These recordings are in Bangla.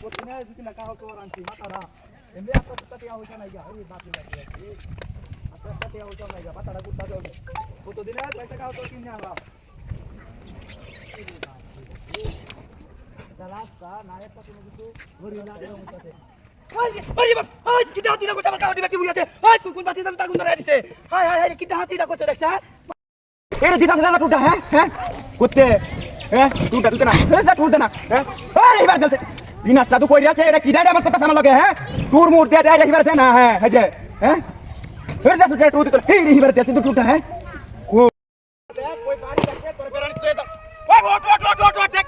Botnya di sini kau tu orang Cina tara. Embel apa kita tiap hujan aja. Ini batu lagi. Apa kita tiap hujan aja. Patah aku tak tahu. Foto di mana? Baca kau tu sini lah. Terasa naik pasti begitu. Berilah dia macam Hai, hai, kita hati nak kau kau di batu buaya je. Hai, kun batu tak tanggung dah di se. Hai, kita hati nak kau sedeksa. Eh, di sana nak udah, eh? Kutte. Tuda না যা তুলতে না হ্যাঁ এইবার গেলছে বিনাশটা তো কই আছে এটা কি ডাইরে আমার কথা সামনে লাগে হ্যাঁ তোর মুর দে ডাইরে এইবার দে না হ্যাঁ এই যে হ্যাঁ এর যা তুই তুই তো এই এইবার দে তুই টুটা হ্যাঁ ও কই বাড়ি কাটে তোর বেরানি তুই তো ওই ওট দেখ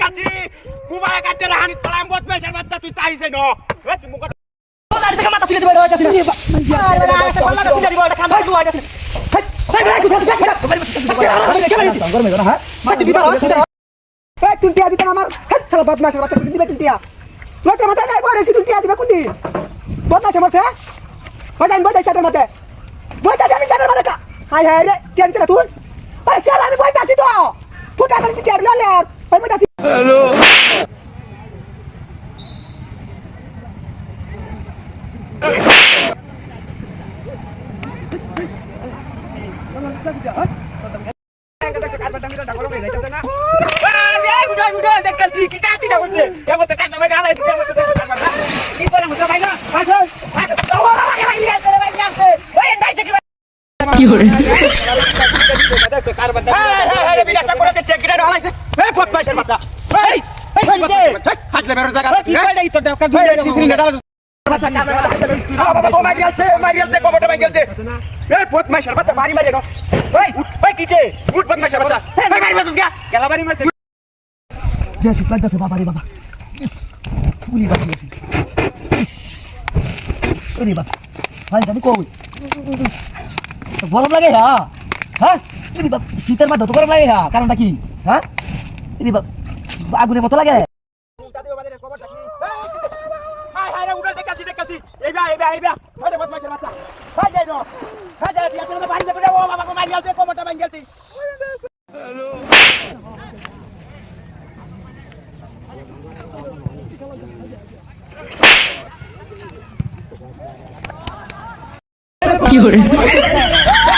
কাছি কুমায় কাটে রাহানি তলাম বত মেশার বাচ্চা তুই তাইছে ন এ তুই মুখ গাড়ি থেকে মাথা তুলে দিবে ওই কাছে আরে পাল্লা তুলে দিবে ওটা খান তুই আইছে Tuntia di tanah mar, salah buat masyarakat baca tuntia tuntia. Lo termata naik boleh si tuntia di bakundi. Buat macam mana sih? Bacain buat dari sadar mata. Buat dari sadar sadar mata kak. Hai deh, dia di tanah tun. Pasti ada ni buat dari situ. Bukan dari tuntia laler. Buat dari. Hello. Udah dekat sih kita tidak boleh. Yang mau tekan sama kalah itu yang mau tekan sama. Kita yang mau main lah. Masuk. Orang yang lihat banyak. Woi, enggak jadi. Kiore. Hei, bila saya kurang cek kita dah halus. Hei, buat macam mana? Hei, haj le baru jaga. Kita itu dah kan dulu sini dah halus. Macam kamera. Apa main gelce, kau bodoh main gelce. Hei, buat macam mana? Mari mari kau. Hei, kita. Buat macam mana? Hei, mari masuk ya. Kalau mari mari. Dia si planta se bapa ri bapa. Uli bapa. Uli bapa. Hai tadi kau. Gorong lagi ya? Hah? Ini bapa sitar mah gorong lagi ya? Karena lagi. Hah? Ini bapa agunnya motor lagi. Tadi bapa ada kobar lagi. Hai udah dekat sih. Iya. Ada buat macam. Hai dong. Hai dia sudah main dia oh bapa kau main gelce, kau mau main gelce. Halo. Kiore.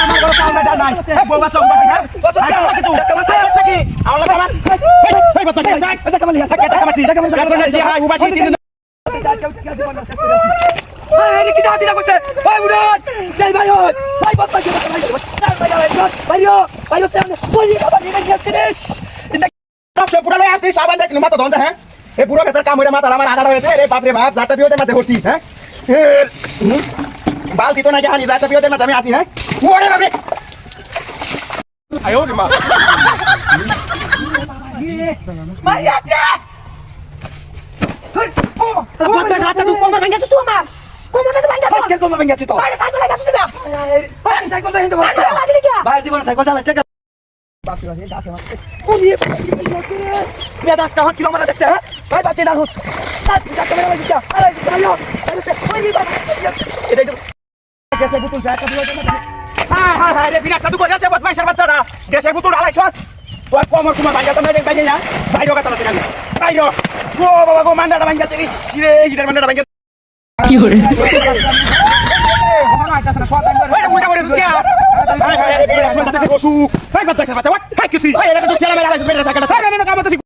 আমার কোনো কাম নাই নাই। বউ বাচ্চা বাচ্চা। বাচ্চা কিছু। কামাই আসছে কি? আমার লাগা মান। এই বাচ্চা যাই। এটা কামাই আছে। টাকা মাটি। টাকা মাটি। জি হ্যাঁ উবাসি তিন। এই কি দাদি লাগছে? ওই উড়া। যাই ভাই ওই। ভাই বাচ্চা কি ভাই। ভাইও সামনে। ওই বাবা নিয়ে গেছিস। সব পুরো লয় আসছিস সাবান দেখ মাথা ধন যা হ্যাঁ। এই পুরো ভেতর কাম হইরা মাথা আমার আড়াড় হয়েছে রে বাপ রে বাপ যাটা বিয়েতে মাথা হচ্ছি হ্যাঁ। বালতি তো নাকি হানি যাটা বিয়েতে মাথা আমি আসি হ্যাঁ। ওরে বাপ রে। আয়ো রে মা। মারিয়াছে। ও, বাবা যাটা তুই কোমর ভেঙে গেছিস তুই আমার। কোমরটা তো ভেঙে গেছে। কোমর ভেঙে গেছে তো। আরে সাইকেল ভেঙে গেছিস না। আরে সাইকেল ভেঙে তো বলতে। লাগলি কি? বাইরে জীবন সাইকেল চালাস টাকা। বাপ রে যাচ্ছে মাছ। ওরে বে 10 টাকা কিলোমিটার দেখতে হ্যাঁ। ভাই বাতি দাও। তার টাকা মেরে দিচ্ছ। আরে আয়ো। ওরে বাপ। এটা তো দেশে বুতুল যায় কাজ হইছে না। হ্যাঁ রে বিনা কাদু করে আছে বদমাইশের বাচ্চারা। দেশে বুতুল ঢালাইছস। তোর কোমর কুমা ভাইয়া তো মেরে বাইরে যা। বাইরে কথা বলতে গেল। বাইরে। ও বাবা গো মান্ডাটা ভাঙা যাচ্ছে রে হিটার মান্ডাটা ভাঙা। কি করে? আমার আইতাছ না সব টাইম করে। ওই উল্টা করে দিস কে? হাই বিনা শুনতে বসু। হাই বাচ্চা বাচ্চা। হাই কিসি? এই এটা তো ছেলে মেয়ে হালাইছ বেটা থাকা। হাই আমি না কামতে